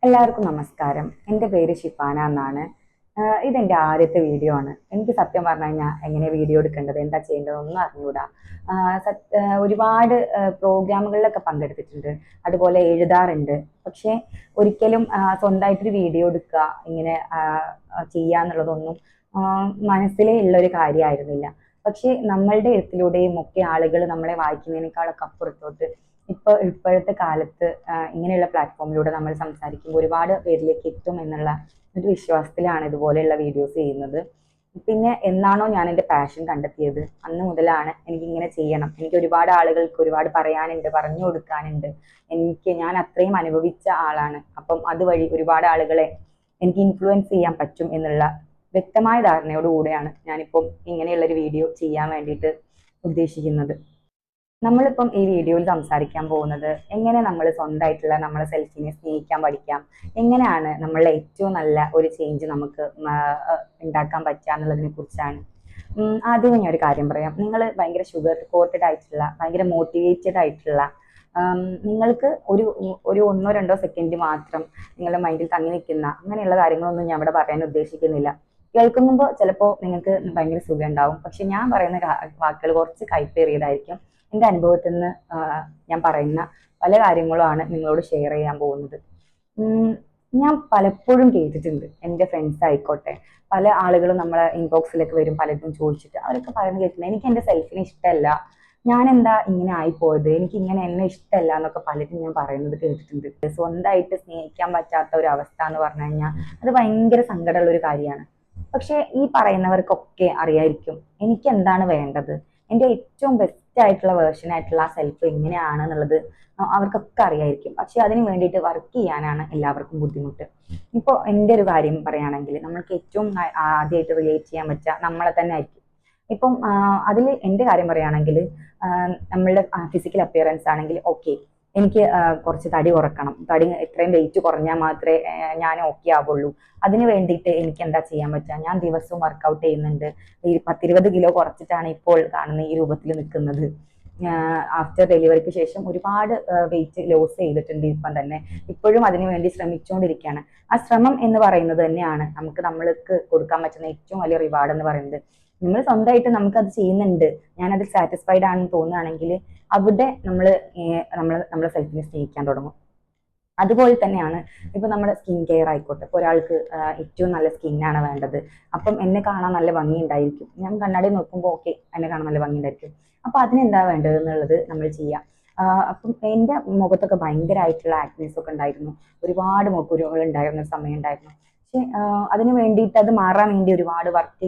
എല്ലാവർക്കും നമസ്കാരം. എൻ്റെ പേര് ഷിഫാന എന്നാണ്. ഇതെൻ്റെ ആദ്യത്തെ വീഡിയോ ആണ്. എനിക്ക് സത്യം പറഞ്ഞു കഴിഞ്ഞാൽ എങ്ങനെ വീഡിയോ എടുക്കേണ്ടത്, എന്താ ചെയ്യേണ്ടതൊന്നും അറിഞ്ഞൂടാ. ഒരുപാട് പ്രോഗ്രാമുകളിലൊക്കെ പങ്കെടുത്തിട്ടുണ്ട്, അതുപോലെ എഴുതാറുണ്ട്. പക്ഷേ ഒരിക്കലും സ്വന്തമായിട്ടൊരു വീഡിയോ എടുക്കുക, ഇങ്ങനെ ചെയ്യാന്നുള്ളതൊന്നും മനസ്സിലേ ഉള്ളൊരു കാര്യമായിരുന്നില്ല. പക്ഷേ നമ്മളുടെ എഴുത്തിലൂടെയും ഒക്കെ ആളുകൾ നമ്മളെ വായിക്കുന്നതിനേക്കാളൊക്കെ അപ്പുറത്തോട്ട് ഇപ്പോഴത്തെ കാലത്ത് ഇങ്ങനെയുള്ള പ്ലാറ്റ്ഫോമിലൂടെ നമ്മൾ സംസാരിക്കുമ്പോൾ ഒരുപാട് പേരിലേക്ക് എത്തും എന്നുള്ള ഒരു വിശ്വാസത്തിലാണ് ഇതുപോലെയുള്ള വീഡിയോസ് ചെയ്യുന്നത്. പിന്നെ എന്നാണോ ഞാൻ എൻ്റെ പാഷൻ കണ്ടെത്തിയത് അന്ന് മുതലാണ് എനിക്ക് ഇങ്ങനെ ചെയ്യണം, എനിക്ക് ഒരുപാട് ആളുകൾക്ക് ഒരുപാട് പറയാനുണ്ട്, പറഞ്ഞു കൊടുക്കാനുണ്ട്. ഞാൻ അത്രയും അനുഭവിച്ച ആളാണ്. അപ്പം അതുവഴി ഒരുപാട് ആളുകളെ എനിക്ക് ഇൻഫ്ലുവൻസ് ചെയ്യാൻ പറ്റും എന്നുള്ള വ്യക്തമായ ധാരണയോടുകൂടെയാണ് ഞാനിപ്പം ഇങ്ങനെയുള്ളൊരു വീഡിയോ ചെയ്യാൻ വേണ്ടിയിട്ട് ഉദ്ദേശിക്കുന്നത്. നമ്മളിപ്പം ഈ വീഡിയോയിൽ സംസാരിക്കാൻ പോകുന്നത് എങ്ങനെ നമ്മൾ സ്വന്തമായിട്ടുള്ള നമ്മളെ സെൽഫിനെ സ്നേഹിക്കാൻ പഠിക്കാം, എങ്ങനെയാണ് നമ്മളുടെ ഏറ്റവും നല്ല ഒരു ചേഞ്ച് നമുക്ക് ഉണ്ടാക്കാൻ പറ്റുക എന്നുള്ളതിനെ കുറിച്ചാണ്. ആദ്യമേ ഞാൻ ഒരു കാര്യം പറയാം. നിങ്ങൾ ഭയങ്കര ഷുഗർ കോട്ടഡ് ആയിട്ടുള്ള, ഭയങ്കര മോട്ടിവേറ്റഡ് ആയിട്ടുള്ള, നിങ്ങൾക്ക് ഒരു ഒരു ഒന്നോ രണ്ടോ സെക്കൻഡ് മാത്രം നിങ്ങളുടെ മൈൻഡിൽ തങ്ങി നിൽക്കുന്ന അങ്ങനെയുള്ള കാര്യങ്ങളൊന്നും ഞാൻ ഇവിടെ പറയാൻ ഉദ്ദേശിക്കുന്നില്ല. കേൾക്കുമ്പോൾ ചിലപ്പോൾ നിങ്ങൾക്ക് ഭയങ്കര സുഖം ഉണ്ടാവും, പക്ഷെ ഞാൻ പറയുന്ന വാക്കുകൾ കുറച്ച് കൈപ്പേറിയതായിരിക്കും. എൻ്റെ അനുഭവത്തിൽ നിന്ന് ഞാൻ പറയുന്ന പല കാര്യങ്ങളുമാണ് നിങ്ങളോട് ഷെയർ ചെയ്യാൻ പോകുന്നത്. ഞാൻ പലപ്പോഴും കേട്ടിട്ടുണ്ട്, എൻ്റെ ഫ്രണ്ട്സ് ആയിക്കോട്ടെ, പല ആളുകളും നമ്മളെ ഇൻബോക്സിലേക്ക് വരും, പലരും ചോദിച്ചിട്ട് അവരൊക്കെ പറയുന്നത് കേട്ടിട്ടുണ്ട്, എനിക്ക് എൻ്റെ സെൽഫിനെ ഇഷ്ടമല്ല, ഞാൻ എന്താ ഇങ്ങനെ ആയിപ്പോയത്, എനിക്ക് ഇങ്ങനെ എന്നെ ഇഷ്ടമല്ല എന്നൊക്കെ പലരും ഞാൻ പറയുന്നത് കേട്ടിട്ടുണ്ട്. സ്വന്തമായിട്ട് സ്നേഹിക്കാൻ പറ്റാത്ത ഒരു അവസ്ഥ എന്ന് പറഞ്ഞു കഴിഞ്ഞാൽ അത് ഭയങ്കര സങ്കടമുള്ള ഒരു കാര്യമാണ്. പക്ഷെ ഈ പറയുന്നവർക്കൊക്കെ അറിയായിരിക്കും എനിക്ക് എന്താണ് വേണ്ടത്, എൻ്റെ ഏറ്റവും ബെസ്റ്റ് ആയിട്ടുള്ള വേർഷൻ ആയിട്ടുള്ള ആ സെൽഫ് എങ്ങനെയാണെന്നുള്ളത് അവർക്കൊക്കെ അറിയായിരിക്കും. പക്ഷെ അതിന് വേണ്ടിയിട്ട് വർക്ക് ചെയ്യാനാണ് എല്ലാവർക്കും ബുദ്ധിമുട്ട്. ഇപ്പോൾ എൻ്റെ ഒരു കാര്യം പറയുകയാണെങ്കിൽ നമ്മൾക്ക് ഏറ്റവും ആദ്യമായിട്ട് റിലേറ്റ് ചെയ്യാൻ പറ്റുക നമ്മളെ തന്നെ ആയിരിക്കും. ഇപ്പം അതിൽ എൻ്റെ കാര്യം പറയുകയാണെങ്കിൽ നമ്മളുടെ ഫിസിക്കൽ അപ്പിയറൻസ് ആണെങ്കിൽ ഓക്കെ, എനിക്ക് കുറച്ച് തടി കുറക്കണം, തടി എത്രയും വെയിറ്റ് കുറഞ്ഞാൽ മാത്രമേ ഞാൻ ഓക്കെ ആവുള്ളൂ. അതിന് വേണ്ടിയിട്ട് എനിക്ക് എന്താ ചെയ്യാൻ പറ്റുക, ഞാൻ ദിവസവും വർക്കൗട്ട് ചെയ്യുന്നുണ്ട്. 10-20 കിലോ കുറച്ചിട്ടാണ് ഇപ്പോൾ കാണുന്ന ഈ രൂപത്തിൽ നിൽക്കുന്നത്. ആഫ്റ്റർ ഡെലിവറിക്ക് ശേഷം ഒരുപാട് വെയിറ്റ് ലോസ് ചെയ്തിട്ടുണ്ട്. ഇപ്പം തന്നെ ഇപ്പോഴും അതിനു വേണ്ടി ശ്രമിച്ചുകൊണ്ടിരിക്കുകയാണ്. ആ ശ്രമം എന്ന് പറയുന്നത് തന്നെയാണ് നമ്മൾക്ക് കൊടുക്കാൻ പറ്റുന്ന ഏറ്റവും വലിയ റിവാർഡ് എന്ന് പറയുന്നത്. നമ്മൾ സ്വന്തമായിട്ട് നമുക്കത് ചെയ്യുന്നുണ്ട്, ഞാനതിൽ സാറ്റിസ്ഫൈഡ് ആണെന്ന് തോന്നുകയാണെങ്കിൽ അവിടെ നമ്മളെ സെൽഫിനെ സ്നേഹിക്കാൻ തുടങ്ങും. അതുപോലെ തന്നെയാണ് ഇപ്പൊ നമ്മുടെ സ്കിൻ കെയർ ആയിക്കോട്ടെ. ഇപ്പൊ ഒരാൾക്ക് ഏറ്റവും നല്ല സ്കിന്നാണ് വേണ്ടത്, അപ്പം എന്നെ കാണാൻ നല്ല ഭംഗി ഉണ്ടായിരിക്കും, ഞാൻ കണ്ണാടി നോക്കുമ്പോൾ ഓക്കെ എന്നെ കാണാൻ നല്ല ഭംഗി ഉണ്ടായിരിക്കും, അപ്പൊ അതിനെന്താ വേണ്ടത് എന്നുള്ളത് നമ്മൾ ചെയ്യാം. അപ്പം എൻ്റെ മുഖത്തൊക്കെ ഭയങ്കരമായിട്ടുള്ള ആക്നീസ് ഒക്കെ ഉണ്ടായിരുന്നു, ഒരുപാട് മുഖക്കുരുകൾ ഉണ്ടായിരുന്ന ഒരു സമയം ഉണ്ടായിരുന്നു. പക്ഷെ അതിന് വേണ്ടിയിട്ട് അത് മാറാൻ വേണ്ടി ഒരുപാട് വർക്ക്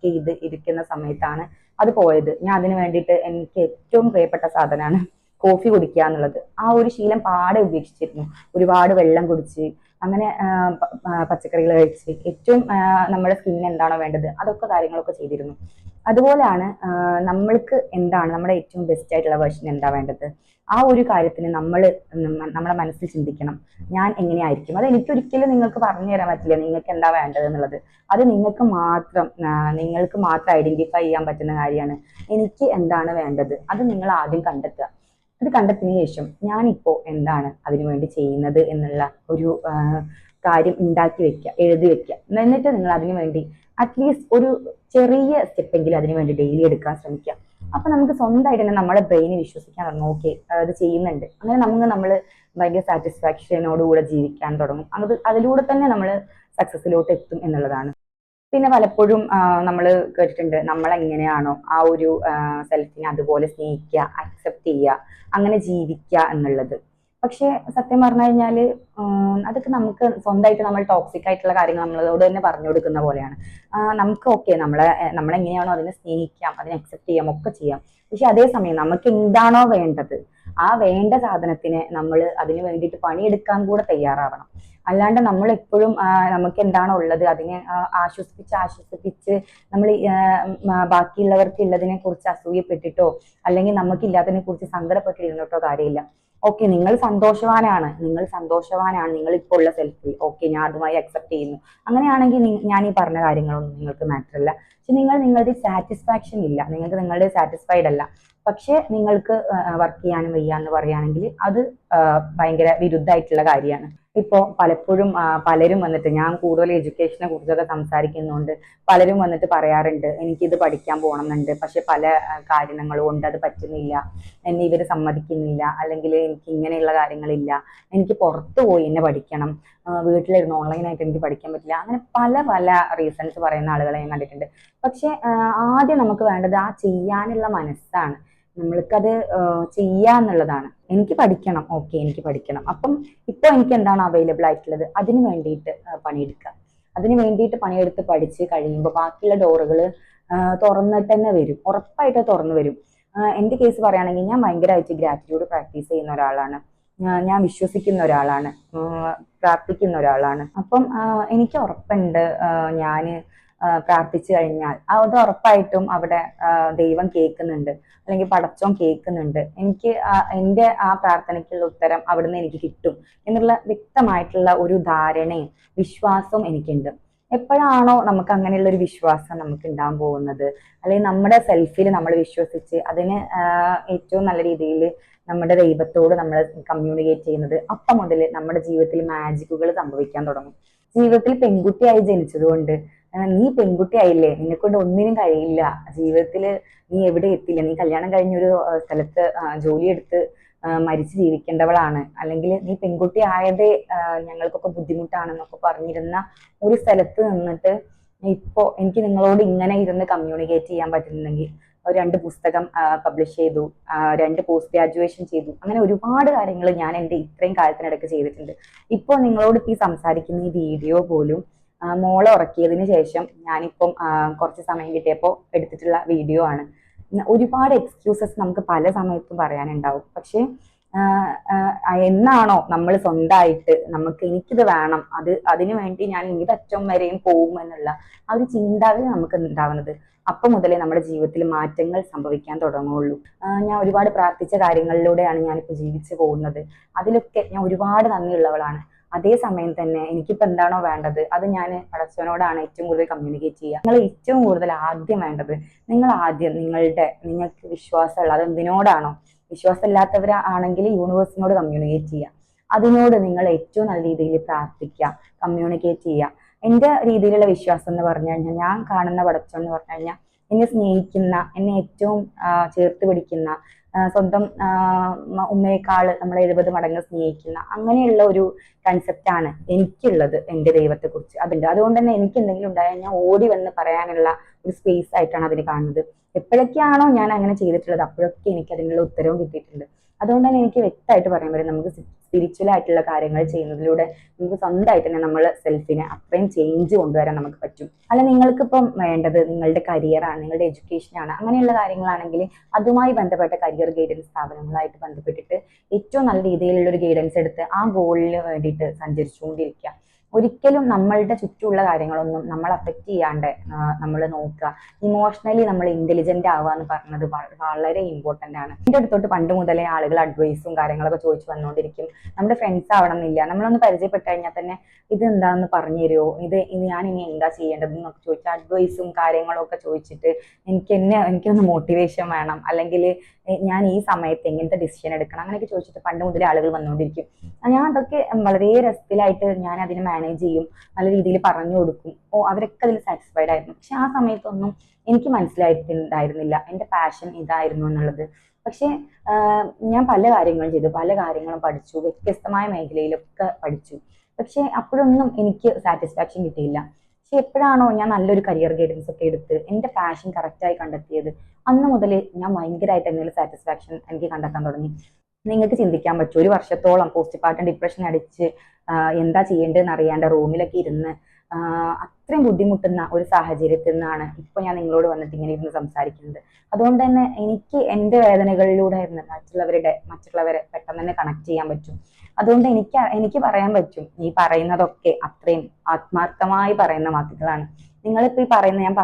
ചെയ്ത് ഇരിക്കുന്ന സമയത്താണ് അത് പോയത്. ഞാൻ അതിന് വേണ്ടിയിട്ട് എനിക്ക് ഏറ്റവും പ്രിയപ്പെട്ട സാധനമാണ് കോഫി കുടിക്കുക എന്നുള്ളത്. ആ ഒരു ശീലം പാടെ ഉപേക്ഷിച്ചിരുന്നു. ഒരുപാട് വെള്ളം കുടിച്ച് അങ്ങനെ പച്ചക്കറികൾ കഴിച്ച് ഏറ്റവും നമ്മുടെ സ്കിന്നിന് എന്താണോ വേണ്ടത് അതൊക്കെ കാര്യങ്ങളൊക്കെ ചെയ്തിരുന്നു. അതുപോലെയാണ് നമ്മൾക്ക് എന്താണ് നമ്മുടെ ഏറ്റവും ബെസ്റ്റ് ആയിട്ടുള്ള വേർഷൻ എന്താ വേണ്ടത്, ആ ഒരു കാര്യത്തിന് നമ്മളെ മനസ്സിൽ ചിന്തിക്കണം. ഞാൻ എങ്ങനെയായിരിക്കും അത് എനിക്കൊരിക്കലും നിങ്ങൾക്ക് പറഞ്ഞു തരാൻ പറ്റില്ല, നിങ്ങൾക്ക് എന്താ വേണ്ടത് എന്നുള്ളത്. അത് നിങ്ങൾക്ക് മാത്രം ഐഡന്റിഫൈ ചെയ്യാൻ പറ്റുന്ന കാര്യമാണ്. എനിക്ക് എന്താണ് വേണ്ടത് അത് നിങ്ങൾ ആദ്യം കണ്ടെത്തുക. അത് കണ്ടെത്തിയതിനു ശേഷം ഞാനിപ്പോ എന്താണ് അതിനുവേണ്ടി ചെയ്യുന്നത് എന്നുള്ള ഒരു കാര്യം ഉണ്ടാക്കി വെക്കുക, എഴുതി വെക്കുക. എന്നിട്ട് നിങ്ങൾ അതിനു വേണ്ടി അറ്റ്ലീസ്റ്റ് ഒരു ചെറിയ സ്റ്റെപ്പെങ്കിലും അതിനു വേണ്ടി ഡെയിലി എടുക്കാൻ ശ്രമിക്കുക. അപ്പൊ നമുക്ക് സ്വന്തമായിട്ട് തന്നെ നമ്മുടെ ബ്രെയിന് വിശ്വസിക്കാൻ തുടങ്ങും, ഓക്കെ അത് ചെയ്യുന്നുണ്ട്. അങ്ങനെ നമ്മൾ ഭയങ്കര സാറ്റിസ്ഫാക്ഷനോടുകൂടെ ജീവിക്കാൻ തുടങ്ങും. അതിലൂടെ തന്നെ നമ്മൾ സക്സസിലോട്ട് എത്തും എന്നുള്ളതാണ്. പിന്നെ പലപ്പോഴും നമ്മൾ കേട്ടിട്ടുണ്ട്, നമ്മളെങ്ങനെയാണോ ആ ഒരു സെൽഫിനെ അതുപോലെ സ്നേഹിക്കുക, അക്സെപ്റ്റ് ചെയ്യുക, അങ്ങനെ ജീവിക്കുക എന്നുള്ളത്. പക്ഷെ സത്യം പറഞ്ഞു കഴിഞ്ഞാൽ അതൊക്കെ നമുക്ക് സ്വന്തമായിട്ട് നമ്മൾ ടോക്സിക് ആയിട്ടുള്ള കാര്യങ്ങൾ നമ്മളോട് തന്നെ പറഞ്ഞു കൊടുക്കുന്ന പോലെയാണ്. നമുക്ക് ഓക്കെ നമ്മളെങ്ങനെയാണോ അതിനെ സ്നേഹിക്കാം, അതിനെ അക്സെപ്റ്റ് ചെയ്യാം, ഒക്കെ ചെയ്യാം. പക്ഷെ അതേസമയം നമുക്ക് എന്താണോ വേണ്ടത് ആ വേണ്ട സാധനത്തിന് നമ്മൾ അതിന് വേണ്ടിയിട്ട് പണിയെടുക്കാൻ കൂടെ തയ്യാറാവണം. അല്ലാണ്ട് നമ്മൾ എപ്പോഴും നമുക്ക് എന്താണോ ഉള്ളത് അതിനെ ആശ്വസിപ്പിച്ച് നമ്മൾ ബാക്കിയുള്ളവർക്ക് ഉള്ളതിനെ കുറിച്ച് അസൂയപ്പെട്ടിട്ടോ അല്ലെങ്കിൽ നമുക്കില്ലാത്തതിനെ കുറിച്ച് സങ്കടപ്പെട്ടിരുന്നിട്ടോ കാര്യമില്ല. ഓക്കെ, നിങ്ങൾ സന്തോഷവാനാണ്, നിങ്ങൾ ഇപ്പോൾ ഉള്ള സെൽഫിൽ ഓക്കെ ഞാൻ അതുമായി അക്സെപ്റ്റ് ചെയ്യുന്നു. അങ്ങനെയാണെങ്കിൽ ഞാൻ ഈ പറഞ്ഞ കാര്യങ്ങളൊന്നും നിങ്ങൾക്ക് മാറ്റർ അല്ല. പക്ഷെ നിങ്ങളുടെ സാറ്റിസ്ഫാക്ഷൻ ഇല്ല, നിങ്ങളുടെ സാറ്റിസ്ഫൈഡ് അല്ല, പക്ഷെ നിങ്ങൾക്ക് വർക്ക് ചെയ്യാനും വയ്യ എന്ന് പറയുകയാണെങ്കിൽ അത് ഭയങ്കര വിരുദ്ധമായിട്ടുള്ള കാര്യമാണ്. ഇപ്പോൾ പലപ്പോഴും പലരും വന്നിട്ട്, ഞാൻ കൂടുതൽ എഡ്യൂക്കേഷനെ കുറിച്ചൊക്കെ സംസാരിക്കുന്നുണ്ട്, പലരും വന്നിട്ട് പറയാറുണ്ട് എനിക്കിത് പഠിക്കാൻ പോകണമെന്നുണ്ട്, പക്ഷെ പല കാരണങ്ങൾ കൊണ്ട് അത് പറ്റുന്നില്ല, എന്നെ ഇവർ സമ്മതിക്കുന്നില്ല, അല്ലെങ്കിൽ എനിക്ക് ഇങ്ങനെയുള്ള കാര്യങ്ങളില്ല, എനിക്ക് പുറത്തു പോയി എന്നെ പഠിക്കണം, വീട്ടിലിരുന്ന് ഓൺലൈനായിട്ട് എനിക്ക് പഠിക്കാൻ പറ്റില്ല, അങ്ങനെ പല പല റീസൺസ് പറയുന്ന ആളുകളെ ഞാൻ കണ്ടിട്ടുണ്ട്. പക്ഷെ ആദ്യം നമുക്ക് വേണ്ടത് ആ ചെയ്യാനുള്ള മനസ്സാണ്. നമ്മൾക്കത് ചെയ്യാന്നുള്ളതാണ്. എനിക്ക് പഠിക്കണം, ഓക്കെ എനിക്ക് പഠിക്കണം, അപ്പം ഇപ്പൊ എനിക്ക് എന്താണ് അവൈലബിൾ ആയിട്ടുള്ളത് അതിന് വേണ്ടിയിട്ട് പണിയെടുക്കുക. അതിന് വേണ്ടിയിട്ട് പണിയെടുത്ത് പഠിച്ച് കഴിയുമ്പോൾ ബാക്കിയുള്ള ഡോറുകൾ തുറന്നിട്ട് തന്നെ വരും, ഉറപ്പായിട്ട് തുറന്നു വരും. എൻ്റെ കേസ് പറയുകയാണെങ്കിൽ ഞാൻ ഭയങ്കരമായിട്ട് ഗ്രാറ്റിറ്റ്യൂഡ് പ്രാക്ടീസ് ചെയ്യുന്ന ഒരാളാണ്. ഞാൻ വിശ്വസിക്കുന്ന ഒരാളാണ്, പ്രാർത്ഥിക്കുന്ന ഒരാളാണ്. അപ്പം എനിക്ക് ഉറപ്പുണ്ട് ഞാൻ പ്രാർത്ഥിച്ചു കഴിഞ്ഞാൽ അത് ഉറപ്പായിട്ടും അവിടെ ദൈവം കേൾക്കുന്നുണ്ട്, അല്ലെങ്കിൽ പടച്ചോൻ കേൾക്കുന്നുണ്ട്. എനിക്ക് എൻ്റെ ആ പ്രാർത്ഥനയ്ക്കുള്ള ഉത്തരം അവിടുന്ന് എനിക്ക് കിട്ടും എന്നുള്ള വ്യക്തമായിട്ടുള്ള ഒരു ധാരണയും വിശ്വാസവും എനിക്കുണ്ട്. എപ്പോഴാണോ നമുക്ക് അങ്ങനെയുള്ള ഒരു വിശ്വാസം നമുക്ക് ഉണ്ടാകാൻ പോകുന്നത്, അല്ലെങ്കിൽ നമ്മുടെ സെൽഫിൽ നമ്മൾ വിശ്വസിച്ച് അതിന് ഏറ്റവും നല്ല രീതിയിൽ നമ്മുടെ ദൈവത്തോട് നമ്മൾ കമ്മ്യൂണിക്കേറ്റ് ചെയ്യുന്നത്, അപ്പം മുതൽ നമ്മുടെ ജീവിതത്തിൽ മാജിക്കുകൾ സംഭവിക്കാൻ തുടങ്ങും. ജീവിതത്തിൽ പെൺകുട്ടിയായി ജനിച്ചതുകൊണ്ട് നീ പെൺകുട്ടിയായില്ലേ, നിന്നെക്കൊണ്ട് ഒന്നിനും കഴിയില്ല, ജീവിതത്തിൽ നീ എവിടെ എത്തില്ല, നീ കല്യാണം കഴിഞ്ഞൊരു സ്ഥലത്ത് ജോലിയെടുത്ത് മരിച്ച് ജീവിക്കേണ്ടവളാണ്, അല്ലെങ്കിൽ നീ പെൺകുട്ടി ആയതേ ഞങ്ങൾക്കൊക്കെ ബുദ്ധിമുട്ടാണെന്നൊക്കെ പറഞ്ഞിരുന്ന ഒരു സ്ഥലത്ത് നിന്നിട്ട് ഇപ്പോ എനിക്ക് നിങ്ങളോട് ഇങ്ങനെ ഇരുന്ന് കമ്മ്യൂണിക്കേറ്റ് ചെയ്യാൻ പറ്റുന്നുണ്ടെങ്കിൽ, 2 പുസ്തകം പബ്ലിഷ് ചെയ്തു, 2 പോസ്റ്റ് ഗ്രാജുവേഷൻ ചെയ്തു, അങ്ങനെ ഒരുപാട് കാര്യങ്ങൾ ഞാൻ എൻ്റെ ഇത്രയും കാലത്തിനിടയ്ക്ക് ചെയ്തിട്ടുണ്ട്. ഇപ്പോൾ നിങ്ങളോട് ഈ സംസാരിക്കുന്ന ഈ വീഡിയോ പോലും മോളെ ഉറക്കിയതിന് ശേഷം ഞാനിപ്പം കുറച്ച് സമയം കിട്ടിയപ്പോൾ എടുത്തിട്ടുള്ള വീഡിയോ ആണ്. ഒരുപാട് എക്സ്ക്യൂസസ് നമുക്ക് പല സമയത്തും പറയാനുണ്ടാവും, പക്ഷെ എന്നാണോ നമ്മൾ സ്വന്തമായിട്ട് നമുക്ക് എനിക്കിത് വേണം, അതിനു വേണ്ടി ഞാൻ ഏതറ്റം വരെയും പോകും എന്നുള്ള ആ ഒരു ചിന്താഗതി നമുക്ക് ഉണ്ടാവുന്നത്, അപ്പം മുതലേ നമ്മുടെ ജീവിതത്തിൽ മാറ്റങ്ങൾ സംഭവിക്കാൻ തുടങ്ങുള്ളൂ. ഞാൻ ഒരുപാട് പ്രാർത്ഥിച്ച കാര്യങ്ങളിലൂടെയാണ് ഞാനിപ്പോൾ ജീവിച്ചു പോകുന്നത്. അതിലൊക്കെ ഞാൻ ഒരുപാട് നന്ദിയുള്ളവളാണ്. അതേസമയം തന്നെ എനിക്കിപ്പോൾ എന്താണോ വേണ്ടത് അത് ഞാൻ പടച്ചവനോടാണ് ഏറ്റവും കൂടുതൽ കമ്മ്യൂണിക്കേറ്റ് ചെയ്യുക. നിങ്ങൾ ഏറ്റവും കൂടുതൽ ആദ്യം വേണ്ടത്, നിങ്ങൾ ആദ്യം നിങ്ങൾക്ക് വിശ്വാസമുള്ള അതെന്തിനോടാണോ, വിശ്വാസമില്ലാത്തവരാണെങ്കിൽ യൂണിവേഴ്സിനോട് കമ്മ്യൂണിക്കേറ്റ് ചെയ്യുക. അതിനോട് നിങ്ങൾ ഏറ്റവും നല്ല രീതിയിൽ പ്രാർത്ഥിക്കുക, കമ്മ്യൂണിക്കേറ്റ് ചെയ്യുക. എൻ്റെ രീതിയിലുള്ള വിശ്വാസം എന്ന് പറഞ്ഞു കഴിഞ്ഞാൽ, ഞാൻ കാണുന്ന പടച്ചോൻ എന്ന് പറഞ്ഞു കഴിഞ്ഞാൽ എന്നെ സ്നേഹിക്കുന്ന, എന്നെ ഏറ്റവും ചേർത്ത് പിടിക്കുന്ന, സ്വന്തം ഉമ്മയെക്കാൾ നമ്മളെ 70 മടങ്ങ് സ്നേഹിക്കുന്ന അങ്ങനെയുള്ള ഒരു കൺസെപ്റ്റാണ് എനിക്കുള്ളത് എൻ്റെ ദൈവത്തെക്കുറിച്ച്. അതുകൊണ്ട് തന്നെ എനിക്ക് എന്തെങ്കിലും ഉണ്ടായാൽ ഞാൻ ഓടി വന്ന് പറയാനുള്ള ഒരു സ്പേസ് ആയിട്ടാണ് അതിനെ കാണുന്നത്. എപ്പോഴൊക്കെയാണോ ഞാൻ അങ്ങനെ ചെയ്തിട്ടുള്ളത് അപ്പോഴൊക്കെ എനിക്ക് അതിനുള്ള ഉത്തരവും കിട്ടിയിട്ടുണ്ട്. അതുകൊണ്ട് തന്നെ എനിക്ക് വ്യക്തമായിട്ട് പറയാൻ പറ്റും, നമുക്ക് സ്പിരിച്വൽ ആയിട്ടുള്ള കാര്യങ്ങൾ ചെയ്യുന്നതിലൂടെ നമുക്ക് സ്വന്തമായിട്ട് തന്നെ നമ്മൾ സെൽഫിനെ അത്രയും ചേഞ്ച് കൊണ്ടുവരാൻ നമുക്ക് പറ്റും. അല്ല നിങ്ങൾക്കിപ്പം വേണ്ടത് നിങ്ങളുടെ കരിയറാണ്, നിങ്ങളുടെ എഡ്യൂക്കേഷനാണ്, അങ്ങനെയുള്ള കാര്യങ്ങളാണെങ്കിൽ അതുമായി ബന്ധപ്പെട്ട കരിയർ ഗൈഡൻസ് സ്ഥാപനങ്ങളായിട്ട് ബന്ധപ്പെട്ടിട്ട് ഏറ്റവും നല്ല രീതിയിലുള്ള ഒരു ഗൈഡൻസ് എടുത്ത് ആ ഗോളിന് വേണ്ടിയിട്ട് സഞ്ചരിച്ചുകൊണ്ടിരിക്കുക. ഒരിക്കലും നമ്മളുടെ ചുറ്റുമുള്ള കാര്യങ്ങളൊന്നും നമ്മൾ അഫക്റ്റ് ചെയ്യാണ്ട് നമ്മൾ നോക്കുക. ഇമോഷണലി നമ്മൾ ഇന്റലിജന്റ് ആവുക എന്ന് പറഞ്ഞത് വളരെ ഇമ്പോർട്ടന്റ് ആണ്. എൻ്റെ അടുത്തോട്ട് പണ്ട് മുതലേ ആളുകൾ അഡ്വൈസും കാര്യങ്ങളൊക്കെ ചോദിച്ചു വന്നുകൊണ്ടിരിക്കും. നമ്മുടെ ഫ്രണ്ട്സ് ആവണം എന്നില്ല, നമ്മളൊന്ന് പരിചയപ്പെട്ട് കഴിഞ്ഞാൽ തന്നെ ഇത് എന്താന്ന് പറഞ്ഞു തരുമോ, ഞാൻ ഇനി എന്താ ചെയ്യേണ്ടതെന്നൊക്കെ ചോദിച്ചാൽ അഡ്വൈസും കാര്യങ്ങളും ഒക്കെ ചോദിച്ചിട്ട് എനിക്കൊന്ന് മോട്ടിവേഷൻ വേണം, അല്ലെങ്കിൽ ഞാൻ ഈ സമയത്ത് എങ്ങനത്തെ ഡിസിഷൻ എടുക്കണം, അങ്ങനെയൊക്കെ ചോദിച്ചിട്ട് പണ്ട് മുതലേ ആളുകൾ വന്നുകൊണ്ടിരിക്കും. ഞാൻ അതൊക്കെ വളരെ രസത്തിലായിട്ട് ഞാൻ അതിനെ മാനേജ് ചെയ്യും, നല്ല രീതിയിൽ പറഞ്ഞു കൊടുക്കും. അവരൊക്കെ അതിൽ സാറ്റിസ്ഫൈഡ് ആയിരുന്നു. പക്ഷെ ആ സമയത്തൊന്നും എനിക്ക് മനസ്സിലായിട്ടുണ്ടായിരുന്നില്ല എൻ്റെ പാഷൻ ഇതായിരുന്നു എന്നുള്ളത്. പക്ഷെ ഞാൻ പല കാര്യങ്ങളും ചെയ്തു, പല കാര്യങ്ങളും പഠിച്ചു, വ്യത്യസ്തമായ മേഖലയിലൊക്കെ പഠിച്ചു. പക്ഷെ അപ്പോഴൊന്നും എനിക്ക് സാറ്റിസ്ഫാക്ഷൻ കിട്ടിയില്ല. പക്ഷെ എപ്പോഴാണോ ഞാൻ നല്ലൊരു കരിയർ ഗൈഡൻസ് ഒക്കെ എടുത്ത് എൻ്റെ പാഷൻ കറക്റ്റായി കണ്ടെത്തിയത്, അന്ന് മുതൽ ഞാൻ ഭയങ്കരമായിട്ട് എന്തെങ്കിലും സാറ്റിസ്ഫാക്ഷൻ എനിക്ക് കണ്ടെത്താൻ തുടങ്ങി. നിങ്ങൾക്ക് ചിന്തിക്കാൻ പറ്റും, 1 വർഷത്തോളം പോസ്റ്റ്പാർട്ടം ഡിപ്രഷൻ അടിച്ച് എന്താ ചെയ്യേണ്ടതെന്ന് അറിയാണ്ട് റൂമിലൊക്കെ ഇരുന്ന് അത്രയും ബുദ്ധിമുട്ടുന്ന ഒരു സാഹചര്യത്തിൽ നിന്നാണ് ഇപ്പോൾ ഞാൻ നിങ്ങളോട് വന്നിട്ട് ഇങ്ങനെ ഇരുന്ന് സംസാരിക്കുന്നത്. അതുകൊണ്ട് തന്നെ എനിക്ക് എൻ്റെ വേദനകളിലൂടെ ഇരുന്ന് മറ്റുള്ളവരെ പെട്ടെന്ന് തന്നെ കണക്ട് ചെയ്യാൻ പറ്റും. അതുകൊണ്ട് എനിക്ക് പറയാൻ പറ്റും, ഈ പറയുന്നതൊക്കെ അത്രയും ആത്മാർത്ഥമായി പറയുന്ന വാക്കുകളാണ്. നിങ്ങളിപ്പോൾ ഈ പറയുന്ന ഞാൻ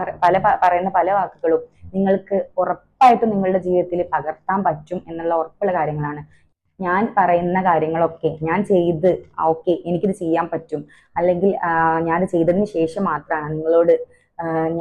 പറയുന്ന പല വാക്കുകളും നിങ്ങൾക്ക് ഉറപ്പായിട്ടും നിങ്ങളുടെ ജീവിതത്തിൽ പകർത്താൻ പറ്റും എന്നുള്ള ഉറപ്പുള്ള കാര്യങ്ങളാണ്. ഞാൻ പറയുന്ന കാര്യങ്ങളൊക്കെ ഞാൻ ചെയ്ത് ഓക്കെ എനിക്കിത് ചെയ്യാൻ പറ്റും, അല്ലെങ്കിൽ ഞാനത് ചെയ്തതിന് ശേഷം മാത്രമാണ് നിങ്ങളോട്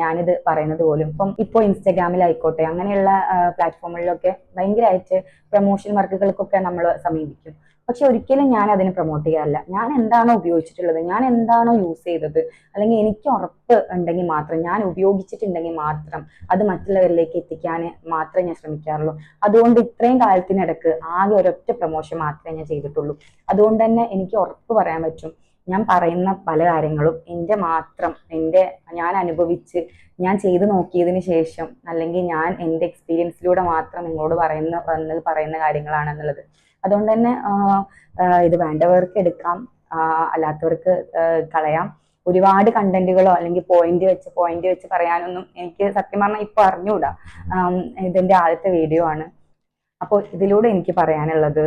ഞാനിത് പറയുന്നത് പോലും. ഇപ്പോൾ ഇൻസ്റ്റാഗ്രാമിലായിക്കോട്ടെ അങ്ങനെയുള്ള പ്ലാറ്റ്ഫോമുകളിലൊക്കെ ഭയങ്കരമായിട്ട് പ്രൊമോഷൻ വർക്കുകൾക്കൊക്കെ നമ്മൾ സമീപിക്കും. പക്ഷെ ഒരിക്കലും ഞാൻ അതിനെ പ്രൊമോട്ട് ചെയ്യാറില്ല. ഞാൻ എന്താണോ ഉപയോഗിച്ചിട്ടുള്ളത്, ഞാൻ എന്താണോ യൂസ് ചെയ്തത്, അല്ലെങ്കിൽ എനിക്ക് ഉറപ്പ് ഉണ്ടെങ്കിൽ മാത്രം, ഞാൻ ഉപയോഗിച്ചിട്ടുണ്ടെങ്കിൽ മാത്രം അത് മറ്റുള്ളവരിലേക്ക് എത്തിക്കാൻ മാത്രമേ ഞാൻ ശ്രമിക്കാറുള്ളൂ. അതുകൊണ്ട് ഇത്രയും കാലത്തിനിടക്ക് ആകെ ഒരൊറ്റ പ്രൊമോഷൻ മാത്രമേ ഞാൻ ചെയ്തിട്ടുള്ളൂ. അതുകൊണ്ട് തന്നെ എനിക്ക് ഉറപ്പ് പറയാൻ പറ്റും, ഞാൻ പറയുന്ന പല കാര്യങ്ങളും ഞാൻ അനുഭവിച്ച് ഞാൻ ചെയ്തു നോക്കിയതിന് ശേഷം, അല്ലെങ്കിൽ ഞാൻ എൻ്റെ എക്സ്പീരിയൻസിലൂടെ മാത്രം നിങ്ങളോട് പറയുന്ന കാര്യങ്ങളാണെന്നുള്ളത്. അതുകൊണ്ട് തന്നെ ഇത് വേണ്ടവർക്ക് എടുക്കാം, അല്ലാത്തവർക്ക് കളയാം. ഒരുപാട് കണ്ടന്റുകളോ അല്ലെങ്കിൽ പോയിന്റ് വെച്ച് പറയാനൊന്നും എനിക്ക് സത്യം പറഞ്ഞാൽ ഇപ്പൊ അറിഞ്ഞൂടാ. ഇതിന്റെ ആദ്യത്തെ വീഡിയോ ആണ്. അപ്പോൾ ഇതിലൂടെ എനിക്ക് പറയാനുള്ളത്,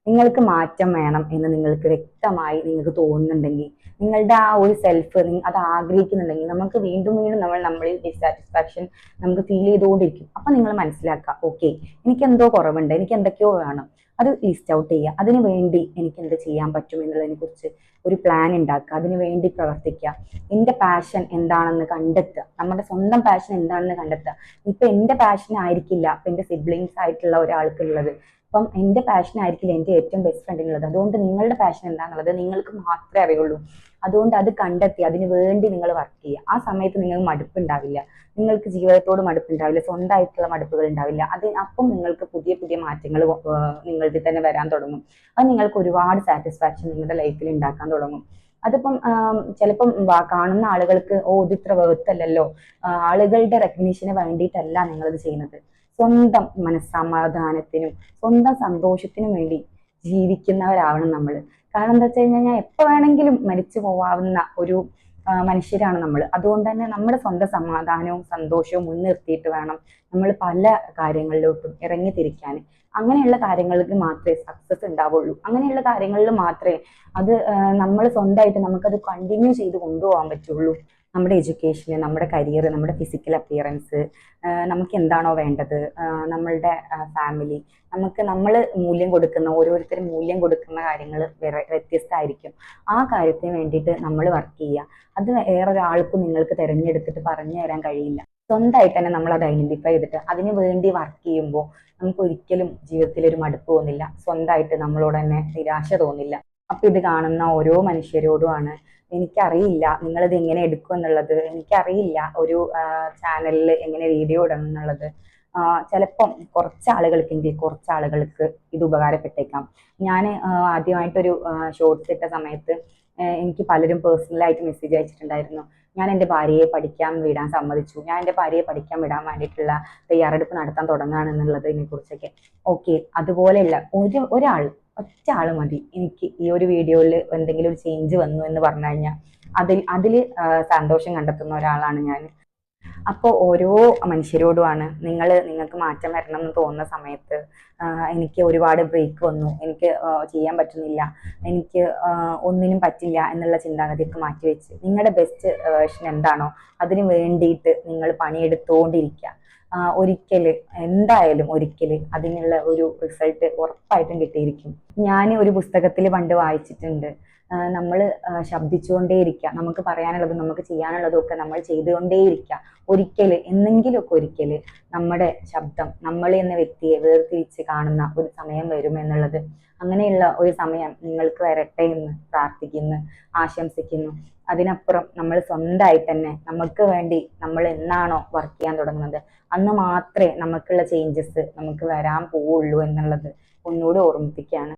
നിങ്ങൾക്ക് മാറ്റം വേണം എന്ന് നിങ്ങൾക്ക് വ്യക്തമായി നിങ്ങൾക്ക് തോന്നുന്നുണ്ടെങ്കിൽ, നിങ്ങളുടെ ആ ഒരു സെൽഫ് അത് ആഗ്രഹിക്കുന്നുണ്ടെങ്കിൽ, നമുക്ക് വീണ്ടും വീണ്ടും നമ്മളിൽ ഡിസാറ്റിസ്ഫാക്ഷൻ നമുക്ക് ഫീൽ ചെയ്തുകൊണ്ടിരിക്കും. അപ്പൊ നിങ്ങൾ മനസ്സിലാക്കുക, ഓക്കെ, എനിക്ക് എന്തോ കുറവുണ്ട്, എനിക്ക് എന്തൊക്കെയോ വേണം, അത് ലിസ്റ്റ് ഔട്ട് ചെയ്യുക. അതിനു വേണ്ടി എനിക്ക് എന്ത് ചെയ്യാൻ പറ്റും എന്നുള്ളതിനെ കുറിച്ച് ഒരു പ്ലാൻ ഉണ്ടാക്കുക, അതിനു വേണ്ടി പ്രവർത്തിക്കുക. എൻ്റെ പാഷൻ എന്താണെന്ന് കണ്ടെത്തുക, നമ്മുടെ സ്വന്തം പാഷൻ എന്താണെന്ന് കണ്ടെത്തുക. ഇപ്പൊ എൻ്റെ പാഷൻ ആയിരിക്കില്ല ഇപ്പൊ എൻ്റെ സിബ്ലിങ്സ് ആയിട്ടുള്ള ഒരാൾക്കുള്ളത്, അപ്പം എൻ്റെ പാഷൻ ആയിരിക്കില്ല എൻ്റെ ഏറ്റവും ബെസ്റ്റ് ഫ്രണ്ടിനുള്ളത്. അതുകൊണ്ട് നിങ്ങളുടെ പാഷൻ എന്താണെന്നുള്ളത് നിങ്ങൾക്ക് മാത്രമേ അറിയുള്ളൂ. അതുകൊണ്ട് അത് കണ്ടെത്തി അതിന് വേണ്ടി നിങ്ങൾ വർക്ക് ചെയ്യുക. ആ സമയത്ത് നിങ്ങൾക്ക് മടുപ്പുണ്ടാവില്ല, നിങ്ങൾക്ക് ജീവിതത്തോട് മടുപ്പുണ്ടാവില്ല, സ്വന്തമായിട്ടുള്ള മടുപ്പുകൾ ഉണ്ടാവില്ല. അപ്പം നിങ്ങൾക്ക് പുതിയ പുതിയ മാറ്റങ്ങൾ നിങ്ങളുടെ തന്നെ വരാൻ തുടങ്ങും. അത് നിങ്ങൾക്ക് ഒരുപാട് സാറ്റിസ്ഫാക്ഷൻ നിങ്ങളുടെ ലൈഫിൽ ഉണ്ടാക്കാൻ തുടങ്ങും. അതിപ്പം ചിലപ്പം കാണുന്ന ആളുകൾക്ക് ഇത് ഇത്ര വേർത്തല്ലല്ലോ, ആളുകളുടെ റെക്കഗ്നീഷന് വേണ്ടിയിട്ടല്ല നിങ്ങളത് ചെയ്യുന്നത്. സ്വന്തം മനസ്സമാധാനത്തിനും സ്വന്തം സന്തോഷത്തിനും വേണ്ടി ജീവിക്കുന്നവരാവണം നമ്മൾ. കാരണം എന്താ വെച്ച് കഴിഞ്ഞാൽ എപ്പോ വേണമെങ്കിലും മരിച്ചു പോവാവുന്ന ഒരു മനുഷ്യരാണ് നമ്മൾ. അതുകൊണ്ട് തന്നെ നമ്മുടെ സ്വന്തം സമാധാനവും സന്തോഷവും മുൻനിർത്തിയിട്ട് വേണം നമ്മൾ പല കാര്യങ്ങളിലോട്ടും ഇറങ്ങി തിരിക്കാൻ. അങ്ങനെയുള്ള കാര്യങ്ങൾക്ക് മാത്രമേ സക്സസ് ഉണ്ടാവുള്ളൂ. അങ്ങനെയുള്ള കാര്യങ്ങളിൽ മാത്രമേ അത് നമ്മൾ സ്വന്തമായിട്ട് നമുക്കത് കണ്ടിന്യൂ ചെയ്ത് കൊണ്ടുപോകാൻ പറ്റുള്ളൂ. നമ്മുടെ എഡ്യൂക്കേഷന്, നമ്മുടെ കരിയർ, നമ്മുടെ ഫിസിക്കൽ അപ്പിയറൻസ്, നമുക്ക് എന്താണോ വേണ്ടത്, നമ്മളുടെ ഫാമിലി, നമ്മൾ മൂല്യം കൊടുക്കുന്ന, ഓരോരുത്തരും മൂല്യം കൊടുക്കുന്ന കാര്യങ്ങൾ വ്യത്യസ്തമായിരിക്കും. ആ കാര്യത്തിന് വേണ്ടിയിട്ട് നമ്മൾ വർക്ക് ചെയ്യുക. അത് വേറൊരാൾക്കും നിങ്ങൾക്ക് തിരഞ്ഞെടുത്തിട്ട് പറഞ്ഞു തരാൻ കഴിയില്ല. സ്വന്തമായിട്ട് തന്നെ നമ്മൾ അത് ഐഡന്റിഫൈ ചെയ്തിട്ട് അതിനു വേണ്ടി വർക്ക് ചെയ്യുമ്പോൾ നമുക്ക് ഒരിക്കലും ജീവിതത്തിൽ ഒരു മടുപ്പ് തോന്നില്ല, സ്വന്തമായിട്ട് നമ്മളോട് തന്നെ നിരാശ തോന്നില്ല. അപ്പൊ ഇത് കാണുന്ന ഓരോ മനുഷ്യരോടുമാണ്, എനിക്കറിയില്ല നിങ്ങളിത് എങ്ങനെ എടുക്കും എന്നുള്ളത്, എനിക്കറിയില്ല ഒരു ചാനലിൽ എങ്ങനെ വീഡിയോ ഇടണം എന്നുള്ളത്. ചിലപ്പം കുറച്ച് ആളുകൾക്ക് ഇത് ഉപകാരപ്പെട്ടേക്കാം. ഞാൻ ആദ്യമായിട്ടൊരു ഷോർട്സ് ഇട്ട സമയത്ത് എനിക്ക് പലരും പേഴ്സണലായിട്ട് മെസ്സേജ് അയച്ചിട്ടുണ്ടായിരുന്നു. ഞാൻ എൻ്റെ ഭാര്യയെ പഠിക്കാൻ വിടാൻ സമ്മതിച്ചു, ഞാൻ എൻ്റെ ഭാര്യയെ പഠിക്കാൻ വിടാൻ വേണ്ടിയിട്ടുള്ള തയ്യാറെടുപ്പ് നടത്താൻ തുടങ്ങുകയാണെന്നുള്ളതിനെ കുറിച്ചൊക്കെ. ഓക്കെ, അതുപോലെയല്ല, ഒറ്റ ആൾ മതി എനിക്ക് ഈ ഒരു വീഡിയോയിൽ എന്തെങ്കിലും ഒരു ചേഞ്ച് വന്നു എന്ന് പറഞ്ഞു കഴിഞ്ഞാൽ അതിൽ സന്തോഷം കണ്ടെത്തുന്ന ഒരാളാണ് ഞാൻ. അപ്പോൾ ഓരോ മനുഷ്യരോടുമാണ്, നിങ്ങൾക്ക് മാറ്റം വരണം എന്ന് തോന്നുന്ന സമയത്ത്, എനിക്ക് ഒരുപാട് ബ്രേക്ക് വന്നു, എനിക്ക് ചെയ്യാൻ പറ്റുന്നില്ല, എനിക്ക് ഒന്നിനും പറ്റില്ല എന്നുള്ള ചിന്താഗതിയൊക്കെ മാറ്റിവെച്ച് നിങ്ങളുടെ ബെസ്റ്റ് വേർഷൻ എന്താണോ അതിന് വേണ്ടിയിട്ട് നിങ്ങൾ പണിയെടുത്തുകൊണ്ടിരിക്കുക. എന്തായാലും ഒരിക്കല് അതിനുള്ള ഒരു റിസൾട്ട് ഉറപ്പായിട്ടും കിട്ടിയിരിക്കും. ഞാൻ ഒരു പുസ്തകത്തിൽ പണ്ട് വായിച്ചിട്ടുണ്ട്, നമ്മൾ ശബ്ദിച്ചുകൊണ്ടേയിരിക്കുക, നമുക്ക് പറയാനുള്ളതും നമുക്ക് ചെയ്യാനുള്ളതും ഒക്കെ നമ്മൾ ചെയ്തുകൊണ്ടേയിരിക്കുക. എന്നെങ്കിലുമൊക്കെ നമ്മുടെ ശബ്ദം നമ്മൾ എന്ന വ്യക്തിയെ വേർതിരിച്ച് കാണുന്ന ഒരു സമയം വരുമെന്നുള്ളത്, അങ്ങനെയുള്ള ഒരു സമയം നിങ്ങൾക്ക് വരട്ടെ എന്ന് പ്രാർത്ഥിക്കുന്നു, ആശംസിക്കുന്നു. അതിനപ്പുറം നമ്മൾ സ്വന്തമായിട്ട് തന്നെ നമുക്ക് വേണ്ടി നമ്മൾ എന്നാണോ വർക്ക് ചെയ്യാൻ തുടങ്ങുന്നത് അന്ന് മാത്രമേ നമുക്കുള്ള ചേഞ്ചസ് നമുക്ക് വരാൻ പോവുള്ളൂ എന്നുള്ളത് ഒന്നുകൂടി ഓർമ്മിപ്പിക്കുകയാണ്.